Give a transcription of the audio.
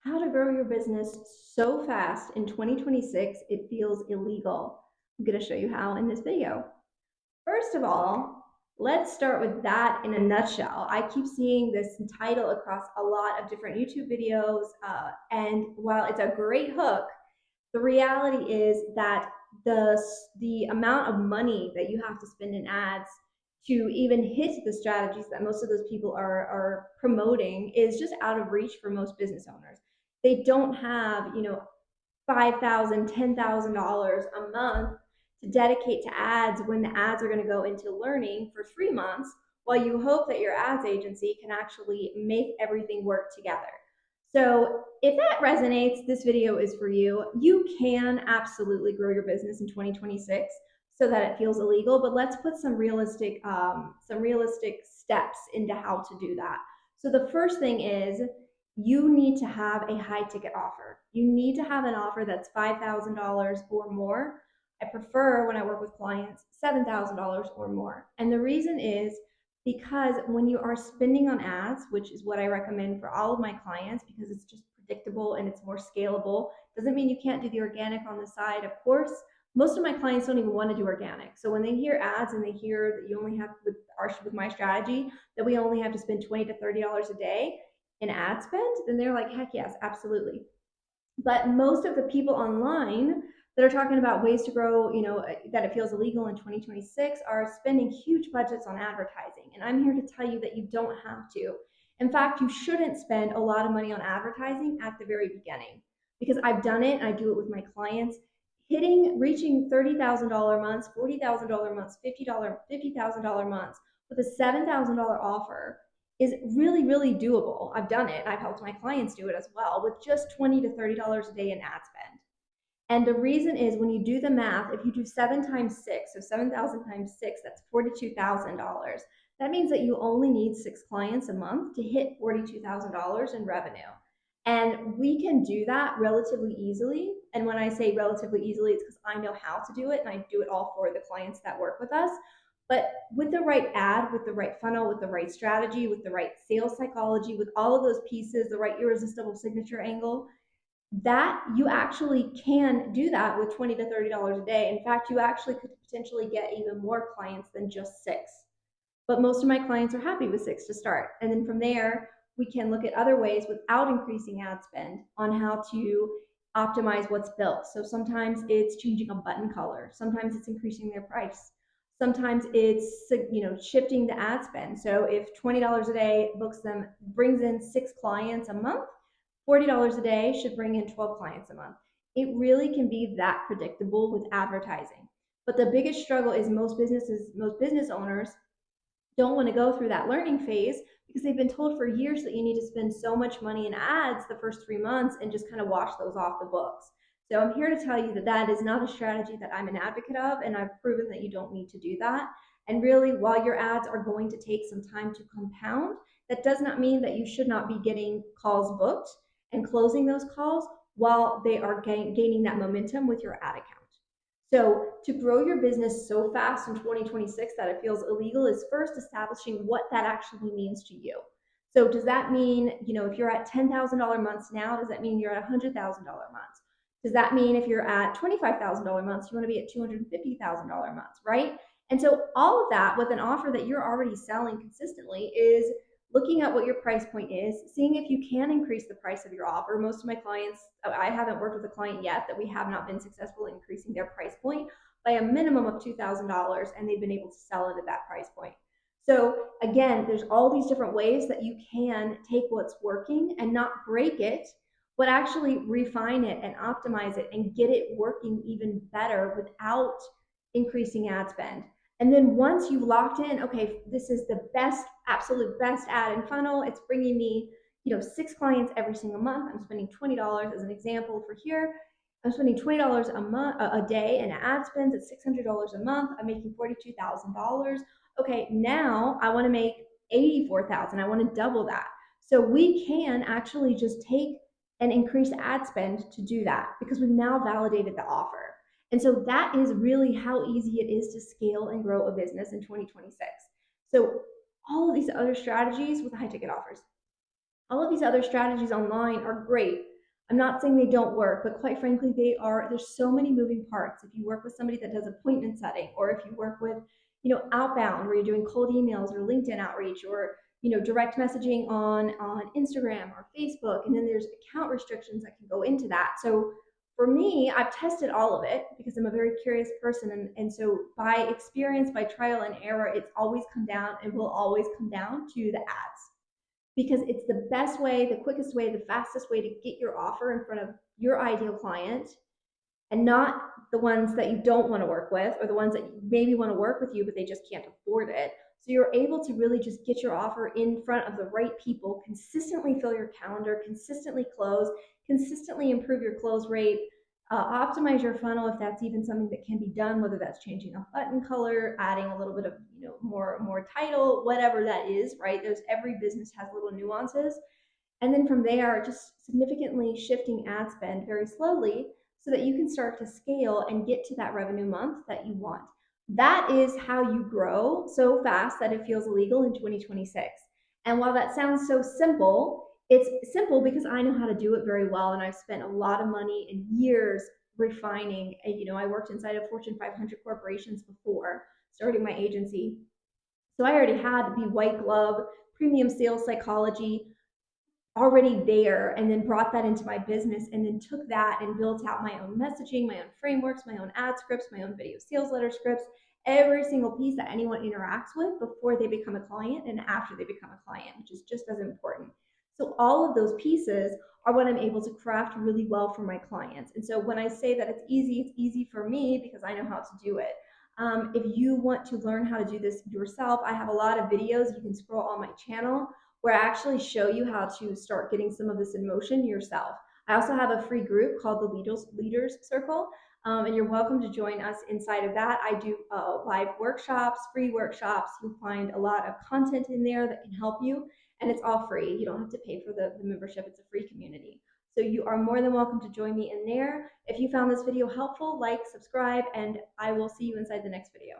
How to grow your business so fast in 2026 it feels illegal. I'm going to show you how in this video. First of all, let's start with that in a nutshell. I keep seeing this title across a lot of different YouTube videos, and while it's a great hook, the reality is that the amount of money that you have to spend in ads to even hit the strategies that most of those people are promoting is just out of reach for most business owners. They don't have, $5,000, $10,000 a month to dedicate to ads when the ads are going to go into learning for 3 months, while you hope that your ads agency can actually make everything work together. So if that resonates, this video is for you. You can absolutely grow your business in 2026 so that it feels illegal, but let's put some realistic steps into how to do that. So the first thing is you need to have a high ticket offer. You need to have an offer that's $5,000 or more. I prefer, when I work with clients, $7,000 or more. And the reason is because when you are spending on ads, which is what I recommend for all of my clients because it's just predictable and it's more scalable, doesn't mean you can't do the organic on the side. Of course, most of my clients don't even want to do organic. So when they hear ads and they hear that you only have with my strategy that we only have to spend $20 to $30 a day in ad spend, then they're like, heck yes, absolutely. But most of the people online that are talking about ways to grow, that it feels illegal in 2026 are spending huge budgets on advertising. And I'm here to tell you that you don't have to. In fact, you shouldn't spend a lot of money on advertising at the very beginning because I've done it and I do it with my clients. Reaching $30,000 months, $40,000 months, $50,000 months with a $7,000 offer is really, really doable. I've done it. I've helped my clients do it as well with just $20 to $30 a day in ad spend. And the reason is when you do the math, if you do 7 times 6, so 7,000 times 6, that's $42,000. That means that you only need 6 clients a month to hit $42,000 in revenue. And we can do that relatively easily. And when I say relatively easily, it's because I know how to do it and I do it all for the clients that work with us. But with the right ad, with the right funnel, with the right strategy, with the right sales psychology, with all of those pieces, the right irresistible signature angle, that you actually can do that with $20 to $30 a day. In fact, you actually could potentially get even more clients than just 6. But most of my clients are happy with 6 to start. And then from there, we can look at other ways without increasing ad spend on how to optimize what's built. So sometimes it's changing a button color. Sometimes it's increasing their price. Sometimes it's shifting the ad spend. So if $20 a day brings in 6 clients a month, $40 a day should bring in 12 clients a month. It really can be that predictable with advertising. But the biggest struggle is most business owners don't want to go through that learning phase because they've been told for years that you need to spend so much money in ads the first 3 months and just kind of wash those off the books. So I'm here to tell you that that is not a strategy that I'm an advocate of, and I've proven that you don't need to do that. And really, while your ads are going to take some time to compound, that does not mean that you should not be getting calls booked and closing those calls while they are gaining that momentum with your ad account. So to grow your business so fast in 2026 that it feels illegal is first establishing what that actually means to you. So does that mean, if you're at $10,000 months now, does that mean you're at $100,000 months? Does that mean if you're at $25,000 months, you want to be at $250,000 months, right? And so all of that with an offer that you're already selling consistently is looking at what your price point is, seeing if you can increase the price of your offer. Most of my clients, I haven't worked with a client yet that we have not been successful in increasing their price point by a minimum of $2,000, and they've been able to sell it at that price point. So again, there's all these different ways that you can take what's working and not break it, but actually refine it and optimize it and get it working even better without increasing ad spend. And then once you've locked in, okay, this is the best, absolute best ad and funnel. It's bringing me, 6 clients every single month. I'm spending $20 as an example for here. I'm spending $20 a day in ad spends at $600 a month. I'm making $42,000. Okay, now I want to make $84,000. I want to double that. So we can actually just take and increase ad spend to do that because we've now validated the offer. And so that is really how easy it is to scale and grow a business in 2026. So all of these other strategies with high ticket offers, all of these other strategies online are great. I'm not saying they don't work, but quite frankly, there's so many moving parts. If you work with somebody that does appointment setting, or if you work with, outbound where you're doing cold emails or LinkedIn outreach, or direct messaging on Instagram or Facebook, and then there's account restrictions that can go into that. So for me, I've tested all of it because I'm a very curious person, and so by experience, by trial and error, it's always come down and will always come down to the ads, because it's the best way, the quickest way, the fastest way to get your offer in front of your ideal client, and not the ones that you don't want to work with, or the ones that maybe want to work with you but they just can't afford it. So you're able to really just get your offer in front of the right people, consistently fill your calendar, consistently close, consistently improve your close rate, optimize your funnel if that's even something that can be done, whether that's changing a button color, adding a little bit of more title, whatever that is, right? There's every business has little nuances. And then from there, just significantly shifting ad spend very slowly so that you can start to scale and get to that revenue month that you want. That is how you grow so fast that it feels illegal in 2026. And while that sounds so simple, it's simple because I know how to do it very well. And I've spent a lot of money and years refining. I worked inside of Fortune 500 corporations before starting my agency. So I already had the white glove premium sales psychology already there, and then brought that into my business, and then took that and built out my own messaging, my own frameworks, my own ad scripts, my own video sales letter scripts, every single piece that anyone interacts with before they become a client and after they become a client, which is just as important. So all of those pieces are what I'm able to craft really well for my clients. And so when I say that it's easy for me because I know how to do it. If you want to learn how to do this yourself, I have a lot of videos. You can scroll on my channel where I actually show you how to start getting some of this in motion yourself. I also have a free group called the Leaders Circle, and you're welcome to join us inside of that. I do live workshops, free workshops. You'll find a lot of content in there that can help you, and it's all free. You don't have to pay for the membership. It's a free community. So you are more than welcome to join me in there. If you found this video helpful, like, subscribe, and I will see you inside the next video.